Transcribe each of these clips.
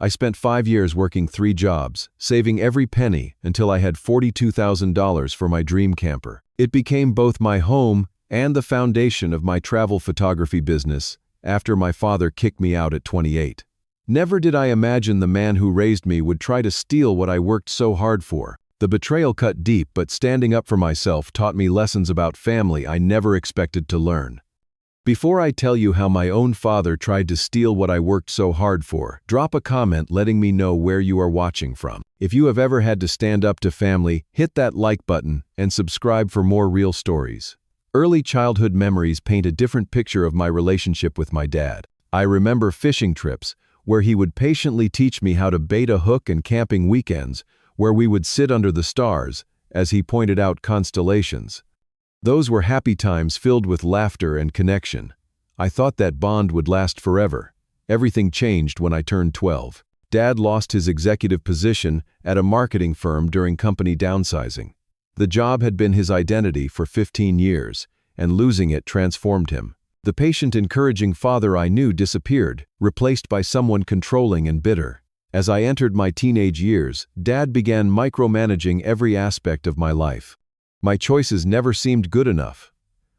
I spent 5 years working 3 jobs, saving every penny until I had $42,000 for my dream camper. It became both my home and the foundation of my travel photography business after my father kicked me out at 28. Never did I imagine the man who raised me would try to steal what I worked so hard for. The betrayal cut deep, but standing up for myself taught me lessons about family I never expected to learn. Before I tell you how my own father tried to steal what I worked so hard for, drop a comment letting me know where you are watching from. If you have ever had to stand up to family, hit that like button and subscribe for more real stories. Early childhood memories paint a different picture of my relationship with my dad. I remember fishing trips, where he would patiently teach me how to bait a hook, and camping weekends, where we would sit under the stars, as he pointed out constellations. Those were happy times filled with laughter and connection. I thought that bond would last forever. Everything changed when I turned 12. Dad lost his executive position at a marketing firm during company downsizing. The job had been his identity for 15 years, and losing it transformed him. The patient, encouraging father I knew disappeared, replaced by someone controlling and bitter. As I entered my teenage years, Dad began micromanaging every aspect of my life. My choices never seemed good enough.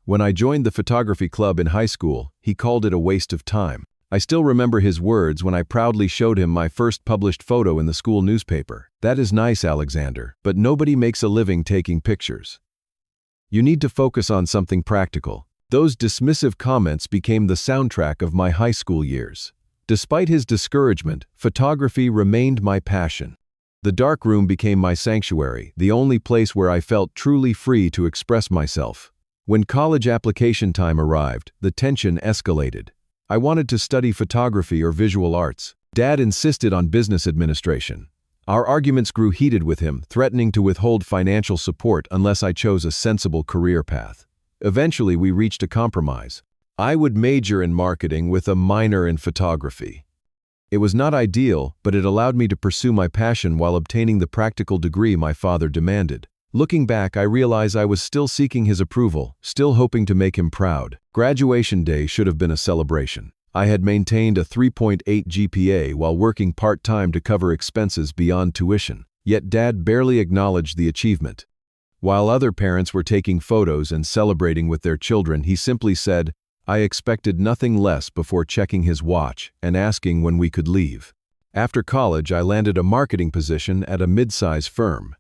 When I joined the photography club in high school, he called it a waste of time. I still remember his words when I proudly showed him my first published photo in the school newspaper. "That is nice, Alexander, but nobody makes a living taking pictures. You need to focus on something practical." Those dismissive comments became the soundtrack of my high school years. Despite his discouragement, photography remained my passion. The darkroom became my sanctuary, the only place where I felt truly free to express myself. When college application time arrived, the tension escalated. I wanted to study photography or visual arts. Dad insisted on business administration. Our arguments grew heated with him, threatening to withhold financial support unless I chose a sensible career path. Eventually, we reached a compromise. I would major in marketing with a minor in photography. It was not ideal, but it allowed me to pursue my passion while obtaining the practical degree my father demanded. Looking back, I realize I was still seeking his approval, still hoping to make him proud. Graduation day should have been a celebration. I had maintained a 3.8 GPA while working part-time to cover expenses beyond tuition. Yet Dad barely acknowledged the achievement. While other parents were taking photos and celebrating with their children, he simply said, "I expected nothing less," before checking his watch and asking when we could leave. After college, I landed a marketing position at a mid-size firm.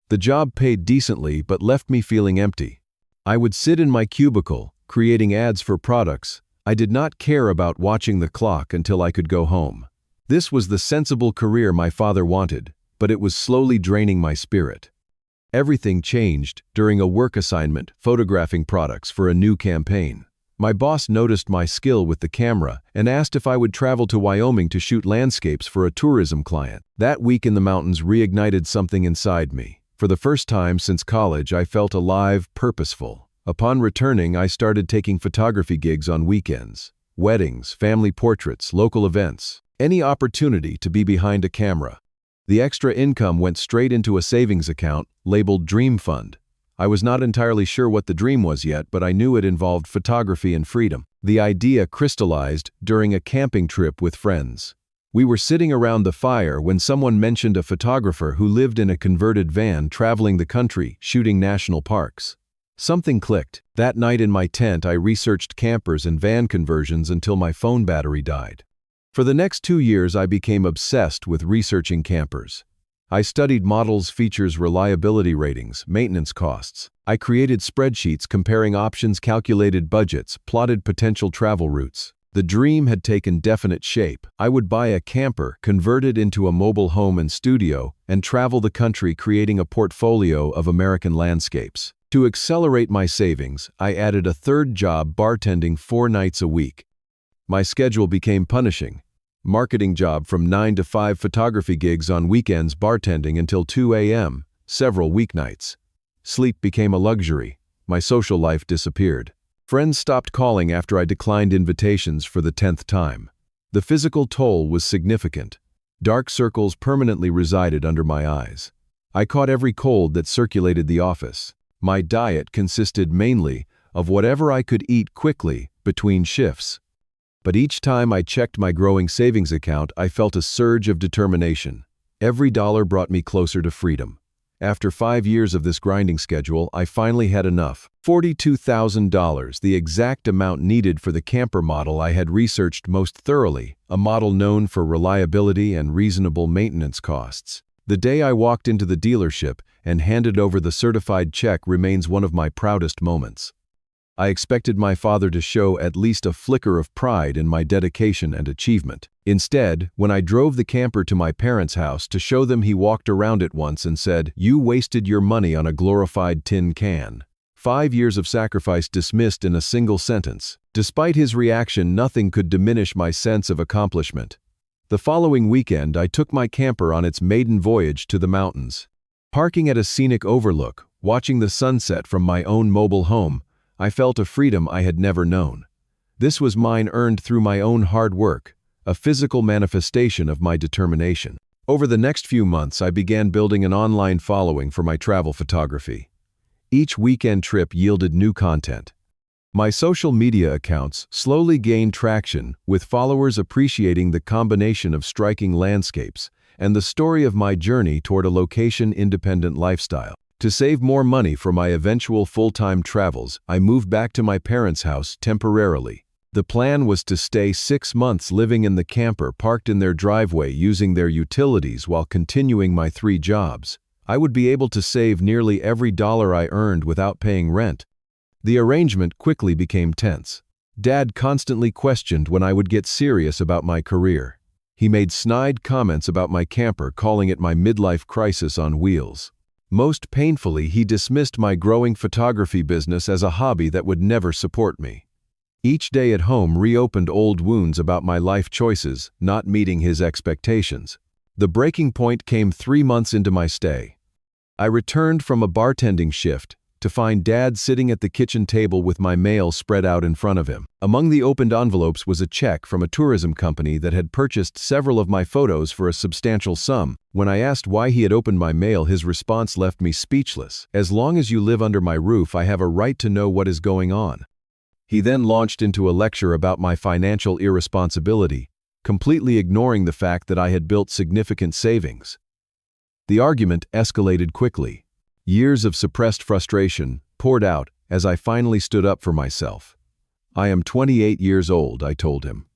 The job paid decently but left me feeling empty. I would sit in my cubicle, creating ads for products. I did not care about watching the clock until I could go home. This was the sensible career my father wanted, but it was slowly draining my spirit. Everything changed during a work assignment, photographing products for a new campaign. My boss noticed my skill with the camera and asked if I would travel to Wyoming to shoot landscapes for a tourism client. That week in the mountains reignited something inside me. For the first time since college, I felt alive, purposeful. Upon returning, I started taking photography gigs on weekends. Weddings, family portraits, local events. Any opportunity to be behind a camera. The extra income went straight into a savings account labeled Dream Fund. I was not entirely sure what the dream was yet, but I knew it involved photography and freedom. The idea crystallized during a camping trip with friends. We were sitting around the fire when someone mentioned a photographer who lived in a converted van traveling the country, shooting national parks. Something clicked. That night in my tent, I researched campers and van conversions until my phone battery died. For the next 2 years, I became obsessed with researching campers. I studied models, features, reliability ratings, maintenance costs. I created spreadsheets comparing options, calculated budgets, plotted potential travel routes. The dream had taken definite shape. I would buy a camper, convert it into a mobile home and studio, and travel the country creating a portfolio of American landscapes. To accelerate my savings, I added a third job, bartending 4 nights a week. My schedule became punishing. Marketing job from 9 to 5, photography gigs on weekends, bartending until 2 a.m., several weeknights. Sleep became a luxury. My social life disappeared. Friends stopped calling after I declined invitations for the 10th time. The physical toll was significant. Dark circles permanently resided under my eyes. I caught every cold that circulated the office. My diet consisted mainly of whatever I could eat quickly between shifts. But each time I checked my growing savings account, I felt a surge of determination. Every dollar brought me closer to freedom. After 5 years of this grinding schedule, I finally had enough. $42,000, the exact amount needed for the camper model I had researched most thoroughly, a model known for reliability and reasonable maintenance costs. The day I walked into the dealership and handed over the certified check remains one of my proudest moments. I expected my father to show at least a flicker of pride in my dedication and achievement. Instead, when I drove the camper to my parents' house to show them, he walked around it once and said, "You wasted your money on a glorified tin can." 5 years of sacrifice dismissed in a single sentence. Despite his reaction, nothing could diminish my sense of accomplishment. The following weekend, I took my camper on its maiden voyage to the mountains. Parking at a scenic overlook, watching the sunset from my own mobile home, I felt a freedom I had never known. This was mine, earned through my own hard work, a physical manifestation of my determination. Over the next few months, I began building an online following for my travel photography. Each weekend trip yielded new content. My social media accounts slowly gained traction, with followers appreciating the combination of striking landscapes and the story of my journey toward a location-independent lifestyle. To save more money for my eventual full-time travels, I moved back to my parents' house temporarily. The plan was to stay 6 months living in the camper parked in their driveway, using their utilities while continuing my 3 jobs. I would be able to save nearly every dollar I earned without paying rent. The arrangement quickly became tense. Dad constantly questioned when I would get serious about my career. He made snide comments about my camper, calling it my midlife crisis on wheels. Most painfully, he dismissed my growing photography business as a hobby that would never support me. Each day at home reopened old wounds about my life choices not meeting his expectations. The breaking point came 3 months into my stay. I returned from a bartending shift to find Dad sitting at the kitchen table with my mail spread out in front of him. Among the opened envelopes was a check from a tourism company that had purchased several of my photos for a substantial sum. When I asked why he had opened my mail, his response left me speechless. "As long as you live under my roof, I have a right to know what is going on." He then launched into a lecture about my financial irresponsibility, completely ignoring the fact that I had built significant savings. The argument escalated quickly. Years of suppressed frustration poured out as I finally stood up for myself. "I am 28 years old," I told him.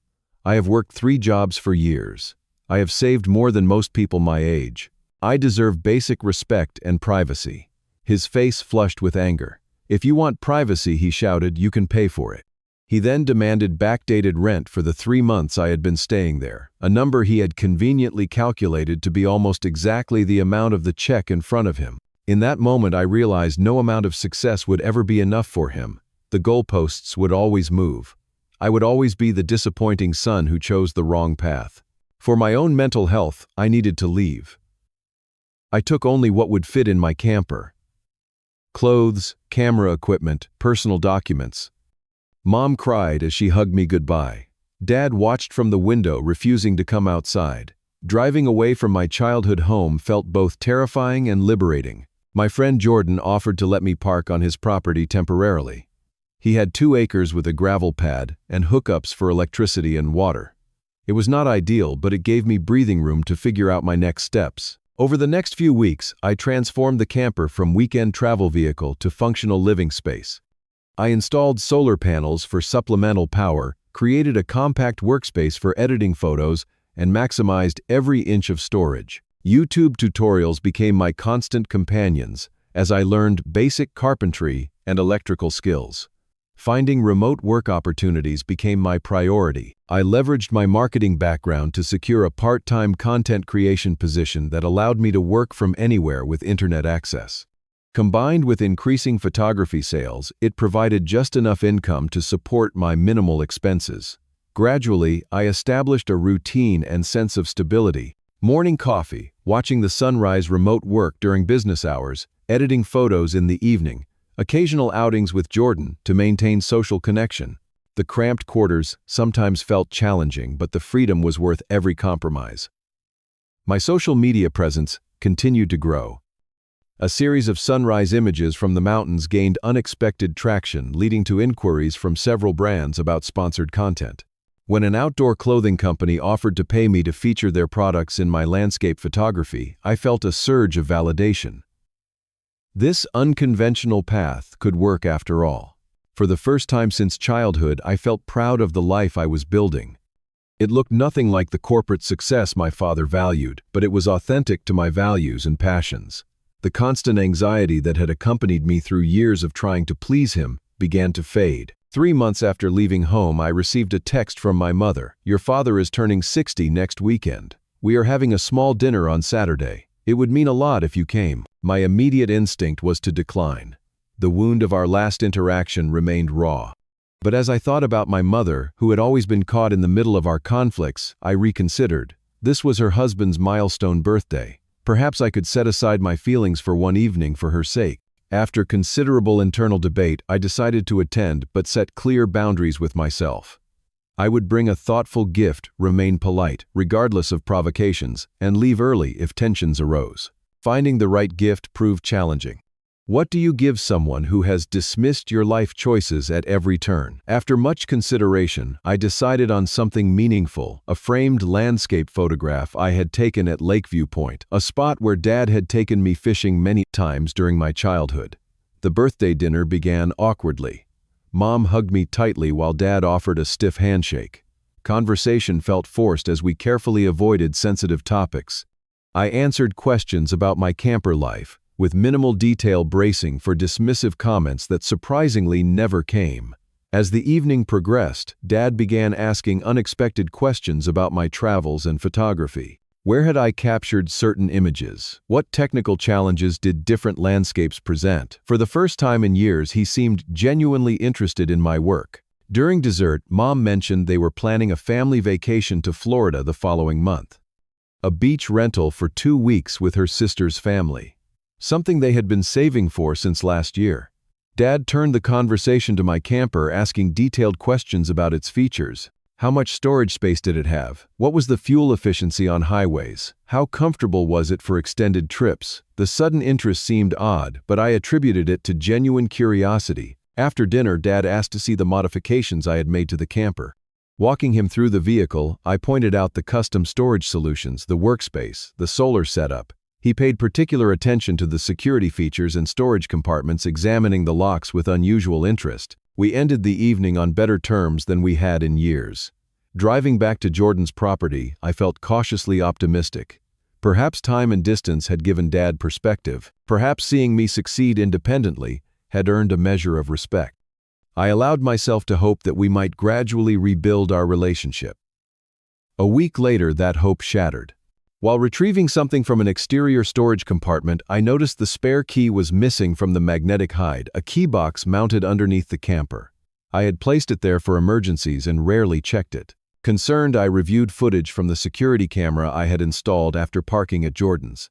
"I have worked 3 jobs for years. I have saved more than most people my age. I deserve basic respect and privacy." His face flushed with anger. "If you want privacy," he shouted, "you can pay for it." He then demanded backdated rent for the 3 months I had been staying there, a number he had conveniently calculated to be almost exactly the amount of the check in front of him. In that moment, I realized no amount of success would ever be enough for him. The goalposts would always move. I would always be the disappointing son who chose the wrong path. For my own mental health, I needed to leave. I took only what would fit in my camper: clothes, camera equipment, personal documents. Mom cried as she hugged me goodbye. Dad watched from the window, refusing to come outside. Driving away from my childhood home felt both terrifying and liberating. My friend Jordan offered to let me park on his property temporarily. He had 2 acres with a gravel pad and hookups for electricity and water. It was not ideal, but it gave me breathing room to figure out my next steps. Over the next few weeks, I transformed the camper from weekend travel vehicle to functional living space. I installed solar panels for supplemental power, created a compact workspace for editing photos, and maximized every inch of storage. YouTube tutorials became my constant companions as I learned basic carpentry and electrical skills. Finding remote work opportunities became my priority. I leveraged my marketing background to secure a part-time content creation position that allowed me to work from anywhere with internet access. Combined with increasing photography sales, it provided just enough income to support my minimal expenses. Gradually, I established a routine and sense of stability. Morning coffee, watching the sunrise, remote work during business hours, editing photos in the evening, occasional outings with Jordan to maintain social connection. The cramped quarters sometimes felt challenging, but the freedom was worth every compromise. My social media presence continued to grow. A series of sunrise images from the mountains gained unexpected traction, leading to inquiries from several brands about sponsored content. When an outdoor clothing company offered to pay me to feature their products in my landscape photography, I felt a surge of validation. This unconventional path could work after all. For the first time since childhood, I felt proud of the life I was building. It looked nothing like the corporate success my father valued, but it was authentic to my values and passions. The constant anxiety that had accompanied me through years of trying to please him began to fade. 3 months after leaving home, I received a text from my mother. "Your father is turning 60 next weekend. We are having a small dinner on Saturday. It would mean a lot if you came." My immediate instinct was to decline. The wound of our last interaction remained raw. But as I thought about my mother, who had always been caught in the middle of our conflicts, I reconsidered. This was her husband's milestone birthday. Perhaps I could set aside my feelings for one evening for her sake. After considerable internal debate, I decided to attend but set clear boundaries with myself. I would bring a thoughtful gift, remain polite, regardless of provocations, and leave early if tensions arose. Finding the right gift proved challenging. What do you give someone who has dismissed your life choices at every turn? After much consideration, I decided on something meaningful, a framed landscape photograph I had taken at Lakeview Point, a spot where Dad had taken me fishing many times during my childhood. The birthday dinner began awkwardly. Mom hugged me tightly while Dad offered a stiff handshake. Conversation felt forced as we carefully avoided sensitive topics. I answered questions about my camper life, with minimal detail bracing for dismissive comments that surprisingly never came. As the evening progressed, Dad began asking unexpected questions about my travels and photography. Where had I captured certain images? What technical challenges did different landscapes present? For the first time in years, he seemed genuinely interested in my work. During dessert, Mom mentioned they were planning a family vacation to Florida the following month. A beach rental for 2 weeks with her sister's family. Something they had been saving for since last year. Dad turned the conversation to my camper, asking detailed questions about its features. How much storage space did it have? What was the fuel efficiency on highways? How comfortable was it for extended trips? The sudden interest seemed odd, but I attributed it to genuine curiosity. After dinner, Dad asked to see the modifications I had made to the camper. Walking him through the vehicle, I pointed out the custom storage solutions, the workspace, the solar setup. He paid particular attention to the security features and storage compartments, examining the locks with unusual interest. We ended the evening on better terms than we had in years. Driving back to Jordan's property, I felt cautiously optimistic. Perhaps time and distance had given Dad perspective. Perhaps seeing me succeed independently had earned a measure of respect. I allowed myself to hope that we might gradually rebuild our relationship. A week later, that hope shattered. While retrieving something from an exterior storage compartment, I noticed the spare key was missing from the magnetic hide, a key box mounted underneath the camper. I had placed it there for emergencies and rarely checked it. Concerned, I reviewed footage from the security camera I had installed after parking at Jordan's.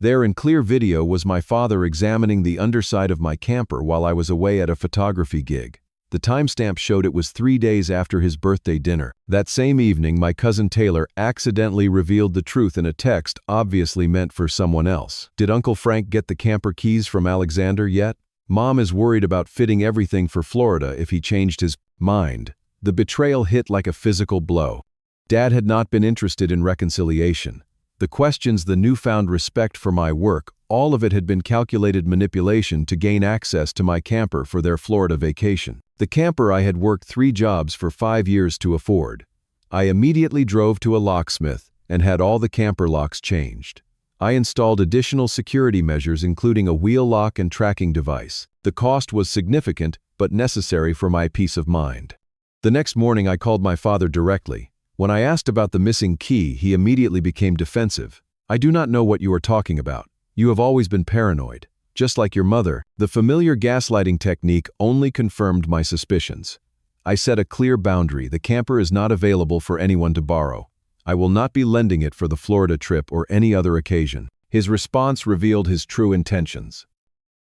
There in clear video was my father examining the underside of my camper while I was away at a photography gig. The timestamp showed it was 3 days after his birthday dinner. That same evening, my cousin Taylor accidentally revealed the truth in a text obviously meant for someone else. Did Uncle Frank get the camper keys from Alexander yet? Mom is worried about fitting everything for Florida if he changed his mind. The betrayal hit like a physical blow. Dad had not been interested in reconciliation. The questions, the newfound respect for my work, all of it had been calculated manipulation to gain access to my camper for their Florida vacation. The camper I had worked 3 jobs for 5 years to afford. I immediately drove to a locksmith and had all the camper locks changed. I installed additional security measures, including a wheel lock and tracking device. The cost was significant, but necessary for my peace of mind. The next morning, I called my father directly. When I asked about the missing key, he immediately became defensive. "I do not know what you are talking about. You have always been paranoid. Just like your mother." The familiar gaslighting technique only confirmed my suspicions. I set a clear boundary. The camper is not available for anyone to borrow. I will not be lending it for the Florida trip or any other occasion. His response revealed his true intentions.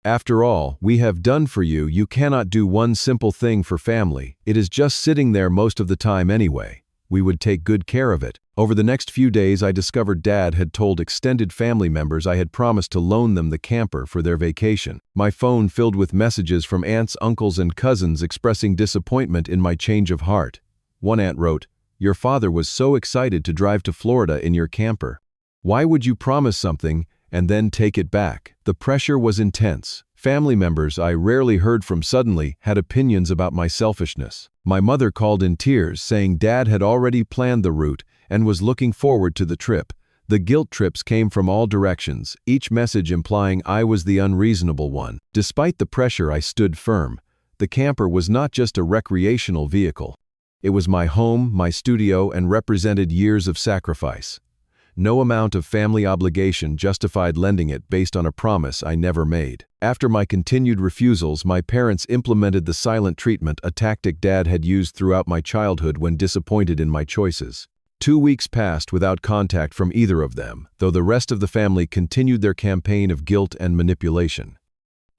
"After all we have done for you, you cannot do one simple thing for family. It is just sitting there most of the time anyway. We would take good care of it." Over the next few days, I discovered Dad had told extended family members I had promised to loan them the camper for their vacation. My phone filled with messages from aunts, uncles, and cousins expressing disappointment in my change of heart. One aunt wrote, Your father was so excited to drive to Florida in your camper. Why would you promise something and then take it back? The pressure was intense. Family members I rarely heard from suddenly had opinions about my selfishness. My mother called in tears, saying Dad had already planned the route and was looking forward to the trip. The guilt trips came from all directions, each message implying I was the unreasonable one. Despite the pressure, I stood firm. The camper was not just a recreational vehicle. It was my home, my studio, and represented years of sacrifice. No amount of family obligation justified lending it based on a promise I never made. After my continued refusals, my parents implemented the silent treatment, a tactic Dad had used throughout my childhood when disappointed in my choices. 2 weeks passed without contact from either of them, though the rest of the family continued their campaign of guilt and manipulation.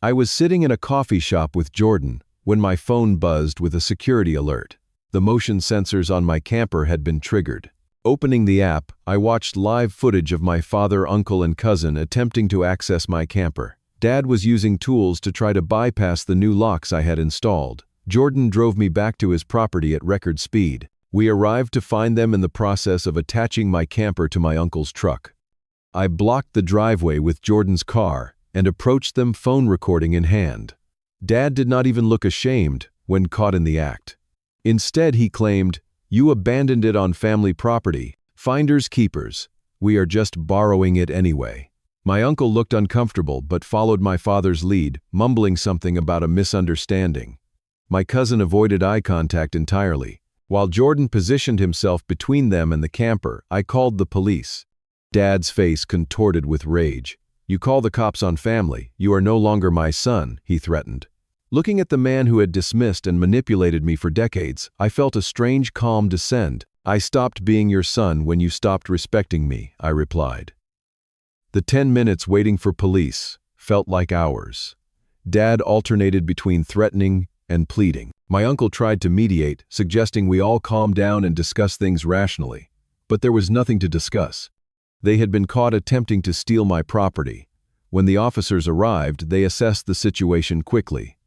I was sitting in a coffee shop with Jordan when my phone buzzed with a security alert. The motion sensors on my camper had been triggered. Opening the app, I watched live footage of my father, uncle, and cousin attempting to access my camper. Dad was using tools to try to bypass the new locks I had installed. Jordan drove me back to his property at record speed. We arrived to find them in the process of attaching my camper to my uncle's truck. I blocked the driveway with Jordan's car and approached them, phone recording in hand. Dad did not even look ashamed when caught in the act. Instead, he claimed, "You abandoned it on family property. Finders keepers. We are just borrowing it anyway." My uncle looked uncomfortable but followed my father's lead, mumbling something about a misunderstanding. My cousin avoided eye contact entirely. While Jordan positioned himself between them and the camper, I called the police. Dad's face contorted with rage. "You call the cops on family. You are no longer my son," he threatened. Looking at the man who had dismissed and manipulated me for decades, I felt a strange calm descend. "I stopped being your son when you stopped respecting me," I replied. The 10 minutes waiting for police felt like hours. Dad alternated between threatening and pleading. My uncle tried to mediate, suggesting we all calm down and discuss things rationally. But there was nothing to discuss. They had been caught attempting to steal my property. When the officers arrived, they assessed the situation quickly.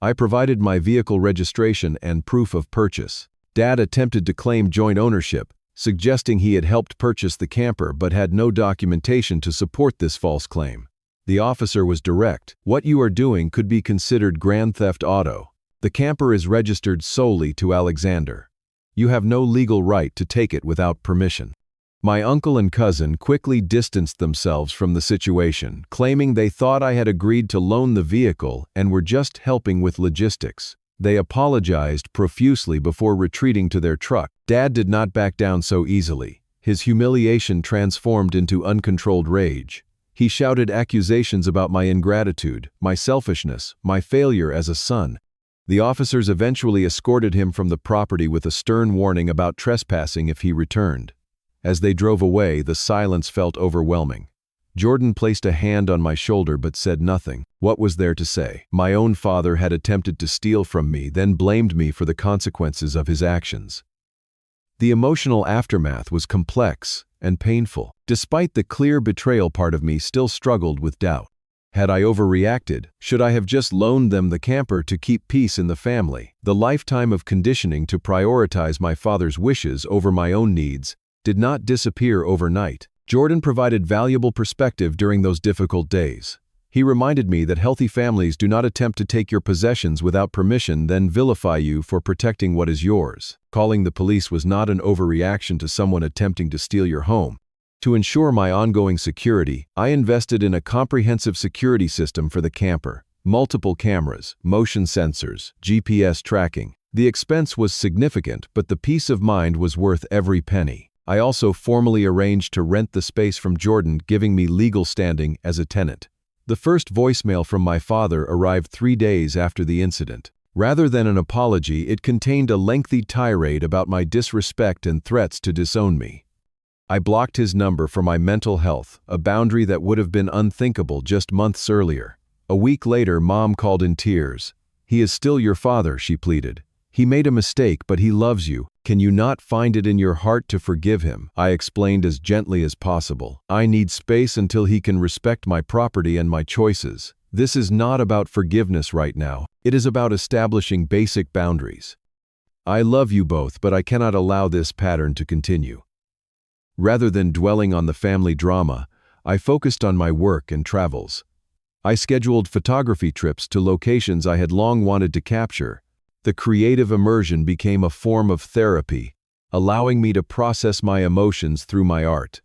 I provided my vehicle registration and proof of purchase. Dad attempted to claim joint ownership, suggesting he had helped purchase the camper but had no documentation to support this false claim. The officer was direct. "What you are doing could be considered grand theft auto. The camper is registered solely to Alexander. You have no legal right to take it without permission." My uncle and cousin quickly distanced themselves from the situation, claiming they thought I had agreed to loan the vehicle and were just helping with logistics. They apologized profusely before retreating to their truck. Dad did not back down so easily. His humiliation transformed into uncontrolled rage. He shouted accusations about my ingratitude, my selfishness, my failure as a son. The officers eventually escorted him from the property with a stern warning about trespassing if he returned. As they drove away, the silence felt overwhelming. Jordan placed a hand on my shoulder but said nothing. What was there to say? My own father had attempted to steal from me, then blamed me for the consequences of his actions. The emotional aftermath was complex and painful. Despite the clear betrayal, part of me still struggled with doubt. Had I overreacted? Should I have just loaned them the camper to keep peace in the family? The lifetime of conditioning to prioritize my father's wishes over my own needs did not disappear overnight. Jordan provided valuable perspective during those difficult days. He reminded me that healthy families do not attempt to take your possessions without permission, then vilify you for protecting what is yours. Calling the police was not an overreaction to someone attempting to steal your home. To ensure my ongoing security, I invested in a comprehensive security system for the camper. Multiple cameras, motion sensors, GPS tracking. The expense was significant, but the peace of mind was worth every penny. I also formally arranged to rent the space from Jordan, giving me legal standing as a tenant. The first voicemail from my father arrived 3 days after the incident. Rather than an apology, it contained a lengthy tirade about my disrespect and threats to disown me. I blocked his number for my mental health, a boundary that would have been unthinkable just months earlier. A week later, Mom called in tears. "He is still your father," she pleaded. "He made a mistake, but he loves you. Can you not find it in your heart to forgive him?" I explained as gently as possible. "I need space until he can respect my property and my choices. This is not about forgiveness right now. It is about establishing basic boundaries." I love you both, but I cannot allow this pattern to continue. Rather than dwelling on the family drama, I focused on my work and travels. I scheduled photography trips to locations I had long wanted to capture. The creative immersion became a form of therapy, allowing me to process my emotions through my art.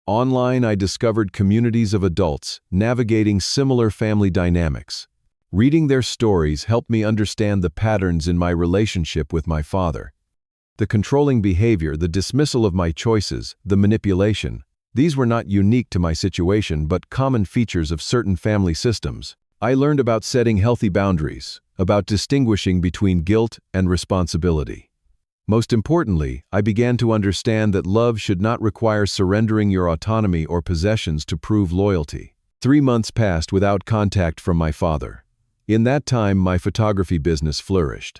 Online, I discovered communities of adults navigating similar family dynamics. Reading their stories helped me understand the patterns in my relationship with my father. The controlling behavior, the dismissal of my choices, the manipulation. These were not unique to my situation, but common features of certain family systems. I learned about setting healthy boundaries, about distinguishing between guilt and responsibility. Most importantly, I began to understand that love should not require surrendering your autonomy or possessions to prove loyalty. 3 months passed without contact from my father. In that time, my photography business flourished.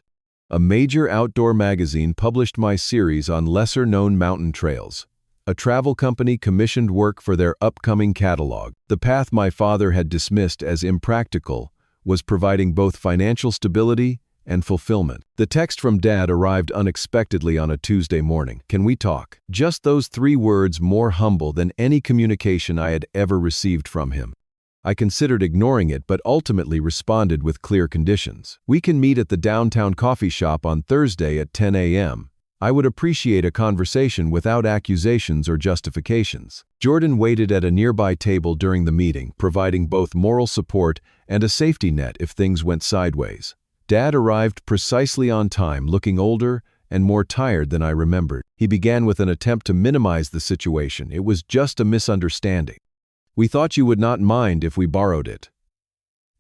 A major outdoor magazine published my series on lesser-known mountain trails. A travel company commissioned work for their upcoming catalog. The path my father had dismissed as impractical was providing both financial stability and fulfillment. The text from Dad arrived unexpectedly on a Tuesday morning. "Can we talk?" Just those 3 words, more humble than any communication I had ever received from him. I considered ignoring it, but ultimately responded with clear conditions. "We can meet at the downtown coffee shop on Thursday at 10 a.m. I would appreciate a conversation without accusations or justifications." Jordan waited at a nearby table during the meeting, providing both moral support and a safety net if things went sideways. Dad arrived precisely on time, looking older and more tired than I remembered. He began with an attempt to minimize the situation. "It was just a misunderstanding. We thought you would not mind if we borrowed it."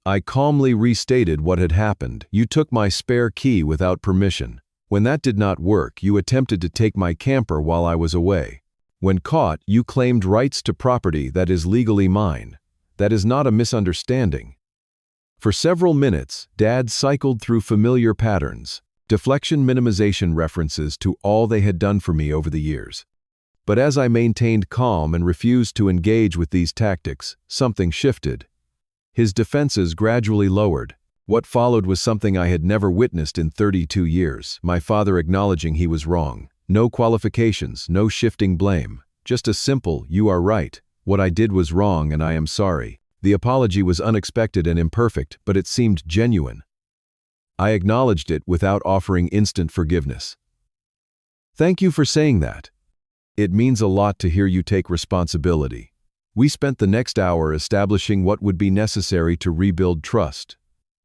I calmly restated what had happened. "You took my spare key without permission. When that did not work, you attempted to take my camper while I was away. When caught, you claimed rights to property that is legally mine. That is not a misunderstanding." For several minutes, Dad cycled through familiar patterns, deflection minimization references to all they had done for me over the years. But as I maintained calm and refused to engage with these tactics, something shifted. His defenses gradually lowered. What followed was something I had never witnessed in 32 years, my father acknowledging he was wrong. No qualifications, no shifting blame. Just a simple, "You are right. What I did was wrong and I am sorry." The apology was unexpected and imperfect, but it seemed genuine. I acknowledged it without offering instant forgiveness. "Thank you for saying that. It means a lot to hear you take responsibility." We spent the next hour establishing what would be necessary to rebuild trust.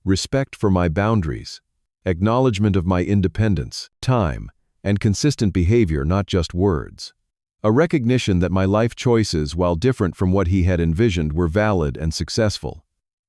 Respect for my boundaries, acknowledgement of my independence, time, and consistent behavior, not just words. A recognition that my life choices, while different from what he had envisioned, were valid and successful.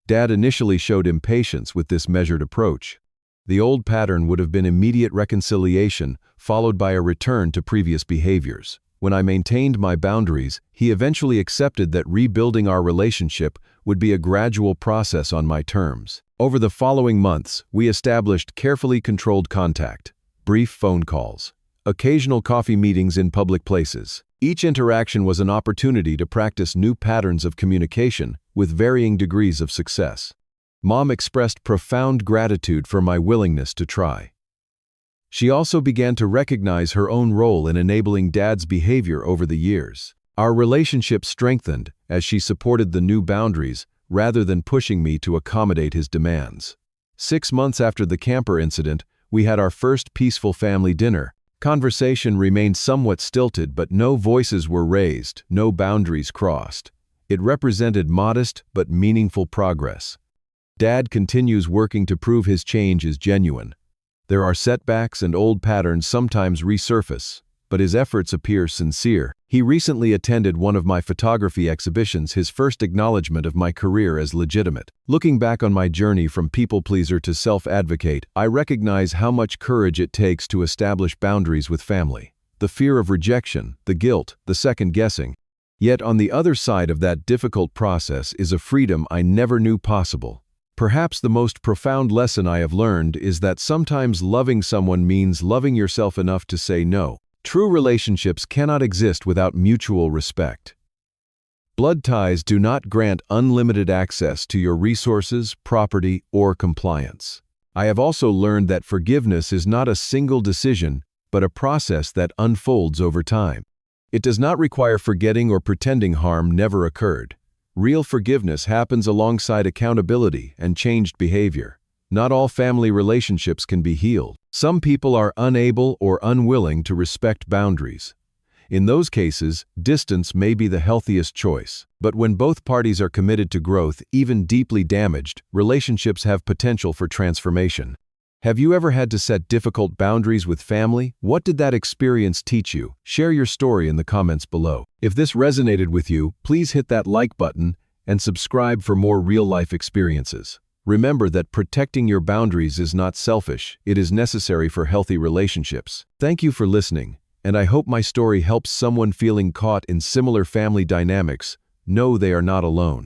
Dad initially showed impatience with this measured approach. The old pattern would have been immediate reconciliation, followed by a return to previous behaviors. When I maintained my boundaries, he eventually accepted that rebuilding our relationship would be a gradual process on my terms. Over the following months, we established carefully controlled contact, brief phone calls, occasional coffee meetings in public places. Each interaction was an opportunity to practice new patterns of communication with varying degrees of success. Mom expressed profound gratitude for my willingness to try. She also began to recognize her own role in enabling Dad's behavior over the years. Our relationship strengthened as she supported the new boundaries rather than pushing me to accommodate his demands. 6 months after the camper incident, we had our first peaceful family dinner. Conversation remained somewhat stilted, but no voices were raised, no boundaries crossed. It represented modest but meaningful progress. Dad continues working to prove his change is genuine. There are setbacks and old patterns sometimes resurface, but his efforts appear sincere. He recently attended one of my photography exhibitions, his first acknowledgement of my career as legitimate. Looking back on my journey from people-pleaser to self-advocate, I recognize how much courage it takes to establish boundaries with family. The fear of rejection, the guilt, the second-guessing. Yet on the other side of that difficult process is a freedom I never knew possible. Perhaps the most profound lesson I have learned is that sometimes loving someone means loving yourself enough to say no. True relationships cannot exist without mutual respect. Blood ties do not grant unlimited access to your resources, property, or compliance. I have also learned that forgiveness is not a single decision, but a process that unfolds over time. It does not require forgetting or pretending harm never occurred. Real forgiveness happens alongside accountability and changed behavior. Not all family relationships can be healed. Some people are unable or unwilling to respect boundaries. In those cases, distance may be the healthiest choice. But when both parties are committed to growth, even deeply damaged, relationships have potential for transformation. Have you ever had to set difficult boundaries with family? What did that experience teach you? Share your story in the comments below. If this resonated with you, please hit that like button and subscribe for more real-life experiences. Remember that protecting your boundaries is not selfish, it is necessary for healthy relationships. Thank you for listening, and I hope my story helps someone feeling caught in similar family dynamics know they are not alone.